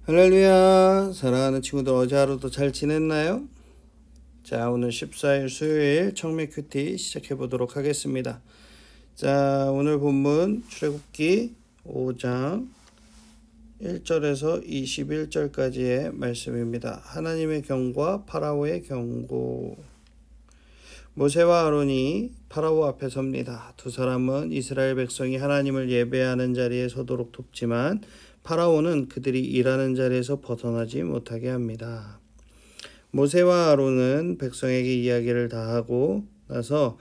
할렐루야. 사랑하는 친구들, 어제 하루도 잘 지냈나요? 자, 오늘 14일 수요일 청매 큐티 시작해 보도록 하겠습니다. 자, 오늘 본문 출애굽기 5장 1절에서 21절까지의 말씀입니다. 하나님의 경고와 파라오의 경고. 모세와 아론이 파라오 앞에 섭니다. 두 사람은 이스라엘 백성이 하나님을 예배하는 자리에 서도록 돕지만 파라오는 그들이 일하는 자리에서 벗어나지 못하게 합니다. 모세와 아론은 백성에게 이야기를 다 하고 나서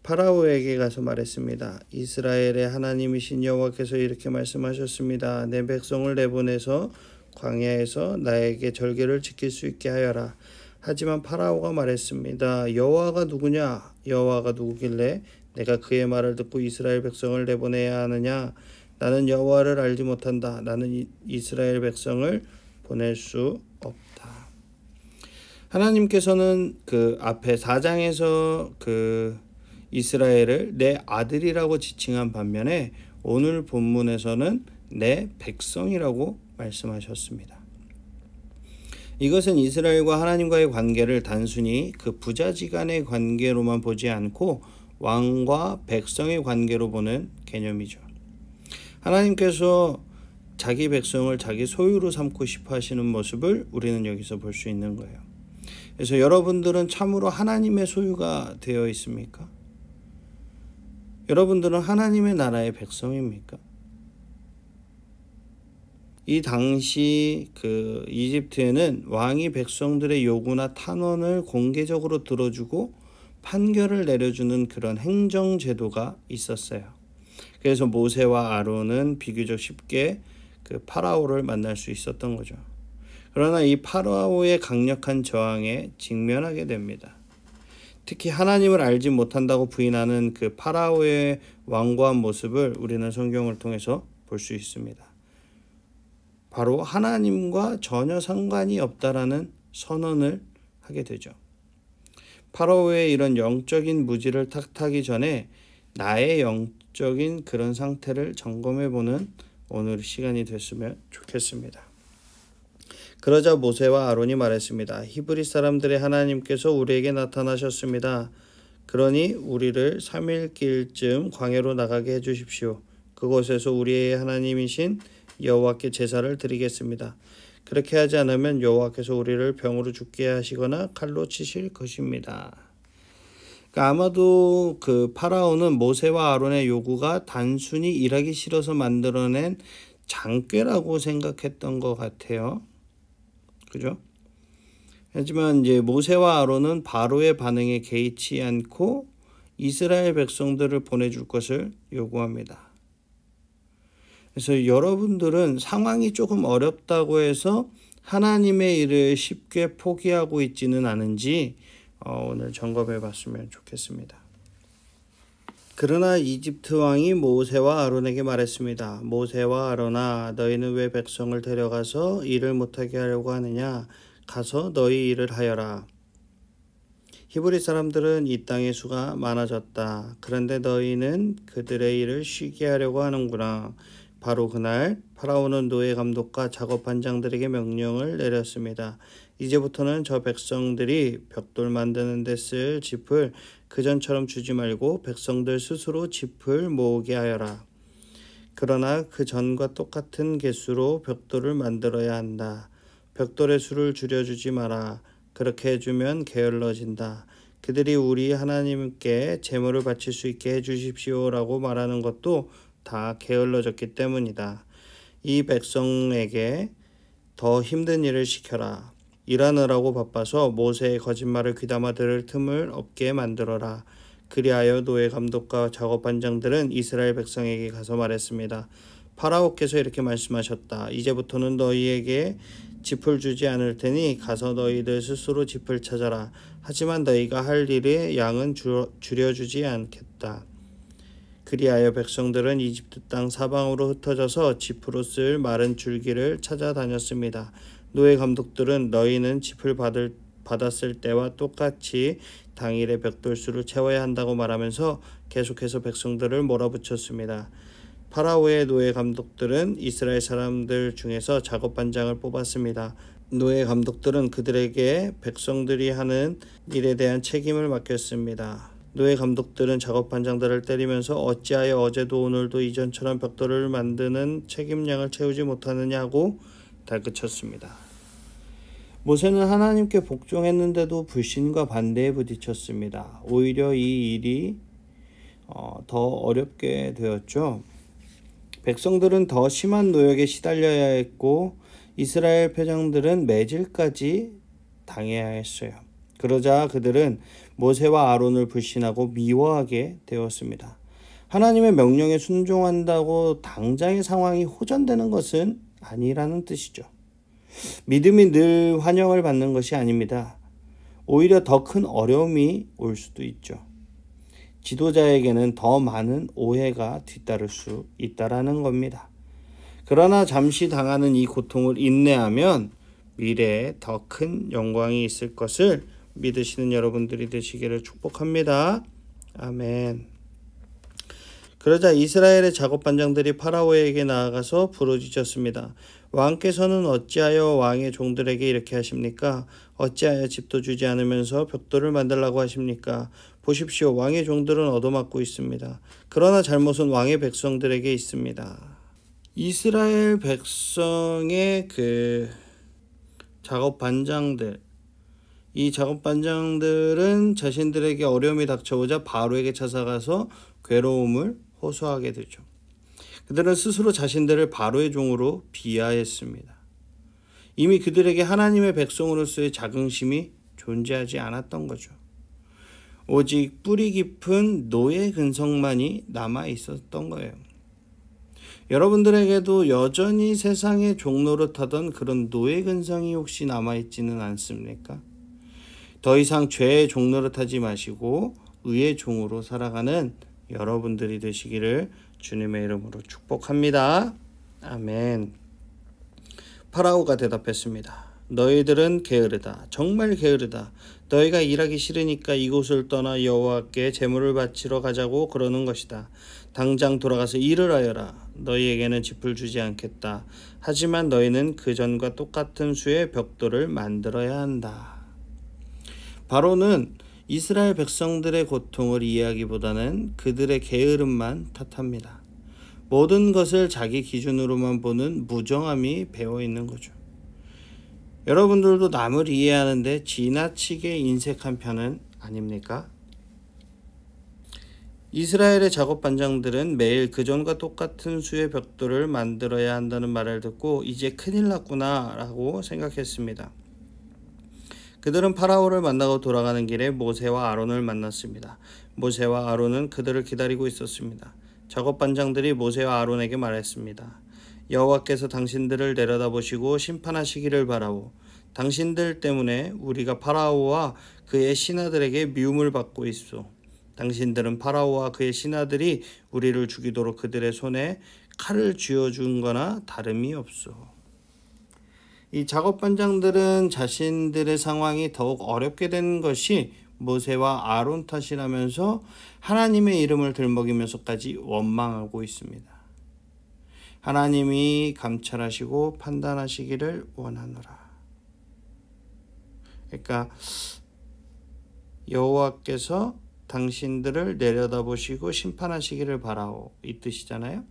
파라오에게 가서 말했습니다. 이스라엘의 하나님이신 여호와께서 이렇게 말씀하셨습니다. 내 백성을 내보내서 광야에서 나에게 절개를 지킬 수 있게 하여라. 하지만 파라오가 말했습니다. 여호와가 누구냐? 여호와가 누구길래 내가 그의 말을 듣고 이스라엘 백성을 내보내야 하느냐? 나는 여호와를 알지 못한다. 나는 이스라엘 백성을 보낼 수 없다. 하나님께서는 그 앞에 4장에서 그 이스라엘을 내 아들이라고 지칭한 반면에 오늘 본문에서는 내 백성이라고 말씀하셨습니다. 이것은 이스라엘과 하나님과의 관계를 단순히 그 부자지간의 관계로만 보지 않고 왕과 백성의 관계로 보는 개념이죠. 하나님께서 자기 백성을 자기 소유로 삼고 싶어 하시는 모습을 우리는 여기서 볼 수 있는 거예요. 그래서 여러분들은 참으로 하나님의 소유가 되어 있습니까? 여러분들은 하나님의 나라의 백성입니까? 이 당시 그 이집트에는 왕이 백성들의 요구나 탄원을 공개적으로 들어주고 판결을 내려주는 그런 행정제도가 있었어요. 그래서 모세와 아론은 비교적 쉽게 그 파라오를 만날 수 있었던 거죠. 그러나 이 파라오의 강력한 저항에 직면하게 됩니다. 특히 하나님을 알지 못한다고 부인하는 그 파라오의 완고한 모습을 우리는 성경을 통해서 볼 수 있습니다. 바로 하나님과 전혀 상관이 없다라는 선언을 하게 되죠. 파라오의 이런 영적인 무지를 탓하기 전에 나의 영적인 그런 상태를 점검해보는 오늘 시간이 됐으면 좋겠습니다. 그러자 모세와 아론이 말했습니다. 히브리 사람들의 하나님께서 우리에게 나타나셨습니다. 그러니 우리를 3일길쯤 광야로 나가게 해주십시오. 그곳에서 우리의 하나님이신 여호와께 제사를 드리겠습니다. 그렇게 하지 않으면 여호와께서 우리를 병으로 죽게 하시거나 칼로 치실 것입니다. 그러니까 아마도 그 파라오는 모세와 아론의 요구가 단순히 일하기 싫어서 만들어낸 장꾀라고 생각했던 것 같아요. 그죠? 하지만 이제 모세와 아론은 바로의 반응에 개의치 않고 이스라엘 백성들을 보내줄 것을 요구합니다. 그래서 여러분들은 상황이 조금 어렵다고 해서 하나님의 일을 쉽게 포기하고 있지는 않은지 오늘 점검해 봤으면 좋겠습니다. 그러나 이집트 왕이 모세와 아론에게 말했습니다. 모세와 아론아, 너희는 왜 백성을 데려가서 일을 못하게 하려고 하느냐? 가서 너희 일을 하여라. 히브리 사람들은 이 땅의 수가 많아졌다. 그런데 너희는 그들의 일을 쉬게 하려고 하는구나. 바로 그날 파라오는 노예 감독과 작업 반장들에게 명령을 내렸습니다. 이제부터는 저 백성들이 벽돌 만드는 데 쓸 짚을 그전처럼 주지 말고 백성들 스스로 짚을 모으게 하여라. 그러나 그 전과 똑같은 개수로 벽돌을 만들어야 한다. 벽돌의 수를 줄여주지 마라. 그렇게 해주면 게을러진다. 그들이 우리 하나님께 제물을 바칠 수 있게 해주십시오라고 말하는 것도 다 게을러졌기 때문이다. 이 백성에게 더 힘든 일을 시켜라. 일하느라고 바빠서 모세의 거짓말을 귀담아 들을 틈을 없게 만들어라. 그리하여 노예 감독과 작업 반장들은 이스라엘 백성에게 가서 말했습니다. 파라오께서 이렇게 말씀하셨다. 이제부터는 너희에게 짚을 주지 않을 테니 가서 너희들 스스로 짚을 찾아라. 하지만 너희가 할 일의 양은 줄여주지 않겠다. 그리하여 백성들은 이집트 땅 사방으로 흩어져서 짚으로 쓸 마른 줄기를 찾아다녔습니다. 노예 감독들은 너희는 짚을 받았을 때와 똑같이 당일의 벽돌수를 채워야 한다고 말하면서 계속해서 백성들을 몰아붙였습니다. 파라오의 노예 감독들은 이스라엘 사람들 중에서 작업 반장을 뽑았습니다. 노예 감독들은 그들에게 백성들이 하는 일에 대한 책임을 맡겼습니다. 노예 감독들은 작업 반장들을 때리면서 어찌하여 어제도 오늘도 이전처럼 벽돌을 만드는 책임량을 채우지 못하느냐고 달그쳤습니다. 모세는 하나님께 복종했는데도 불신과 반대에 부딪혔습니다. 오히려 이 일이 더 어렵게 되었죠. 백성들은 더 심한 노역에 시달려야 했고 이스라엘 표정들은 매질까지 당해야 했어요. 그러자 그들은 모세와 아론을 불신하고 미워하게 되었습니다. 하나님의 명령에 순종한다고 당장의 상황이 호전되는 것은 아니라는 뜻이죠. 믿음이 늘 환영을 받는 것이 아닙니다. 오히려 더 큰 어려움이 올 수도 있죠. 지도자에게는 더 많은 오해가 뒤따를 수 있다라는 겁니다. 그러나 잠시 당하는 이 고통을 인내하면 미래에 더 큰 영광이 있을 것을 믿으시는 여러분들이 되시기를 축복합니다. 아멘. 그러자 이스라엘의 작업 반장들이 파라오에게 나아가서 부르짖었습니다. 왕께서는 어찌하여 왕의 종들에게 이렇게 하십니까? 어찌하여 집도 주지 않으면서 벽돌을 만들라고 하십니까? 보십시오. 왕의 종들은 얻어맞고 있습니다. 그러나 잘못은 왕의 백성들에게 있습니다. 이스라엘 백성의 작업 반장들, 이 작업 반장들은 자신들에게 어려움이 닥쳐오자 바로에게 찾아가서 괴로움을 호소하게 되죠. 그들은 스스로 자신들을 바로의 종으로 비하했습니다. 이미 그들에게 하나님의 백성으로서의 자긍심이 존재하지 않았던 거죠. 오직 뿌리 깊은 노예 근성만이 남아 있었던 거예요. 여러분들에게도 여전히 세상의 종노릇하던 그런 노예 근성이 혹시 남아있지는 않습니까? 더 이상 죄의 종노릇하지 마시고 의의 종으로 살아가는 여러분들이 되시기를 주님의 이름으로 축복합니다. 아멘. 파라오가 대답했습니다. 너희들은 게으르다. 정말 게으르다. 너희가 일하기 싫으니까 이곳을 떠나 여호와께 제물을 바치러 가자고 그러는 것이다. 당장 돌아가서 일을 하여라. 너희에게는 짚을 주지 않겠다. 하지만 너희는 그전과 똑같은 수의 벽돌을 만들어야 한다. 바로는 이스라엘 백성들의 고통을 이해하기보다는 그들의 게으름만 탓합니다. 모든 것을 자기 기준으로만 보는 무정함이 배어있는 거죠. 여러분들도 남을 이해하는데 지나치게 인색한 편은 아닙니까? 이스라엘의 작업 반장들은 매일 그전과 똑같은 수의 벽돌을 만들어야 한다는 말을 듣고 이제 큰일 났구나 라고 생각했습니다. 그들은 파라오를 만나고 돌아가는 길에 모세와 아론을 만났습니다. 모세와 아론은 그들을 기다리고 있었습니다. 작업 반장들이 모세와 아론에게 말했습니다. 여호와께서 당신들을 내려다보시고 심판하시기를 바라오. 당신들 때문에 우리가 파라오와 그의 신하들에게 미움을 받고 있소. 당신들은 파라오와 그의 신하들이 우리를 죽이도록 그들의 손에 칼을 쥐어준 거나 다름이 없소. 이 작업 반장들은 자신들의 상황이 더욱 어렵게 된 것이 모세와 아론 탓이라면서 하나님의 이름을 들먹이면서까지 원망하고 있습니다. 하나님이 감찰하시고 판단하시기를 원하노라. 그러니까 여호와께서 당신들을 내려다보시고 심판하시기를 바라오, 이 뜻이잖아요.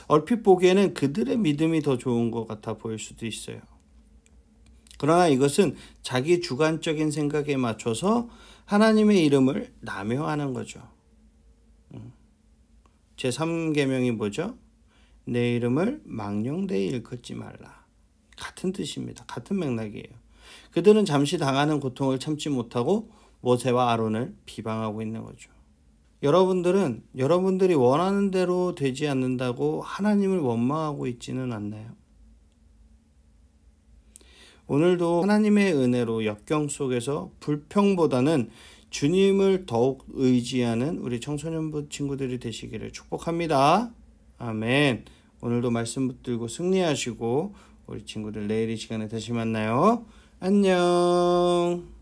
얼핏 보기에는 그들의 믿음이 더 좋은 것 같아 보일 수도 있어요. 그러나 이것은 자기 주관적인 생각에 맞춰서 하나님의 이름을 남용하는 거죠. 제3계명이 뭐죠? 내 이름을 망령되이 일컫지 말라. 같은 뜻입니다. 같은 맥락이에요. 그들은 잠시 당하는 고통을 참지 못하고 모세와 아론을 비방하고 있는 거죠. 여러분들은 여러분들이 원하는 대로 되지 않는다고 하나님을 원망하고 있지는 않나요? 오늘도 하나님의 은혜로 역경 속에서 불평보다는 주님을 더욱 의지하는 우리 청소년부 친구들이 되시기를 축복합니다. 아멘. 오늘도 말씀 붙들고 승리하시고 우리 친구들 내일 이 시간에 다시 만나요. 안녕.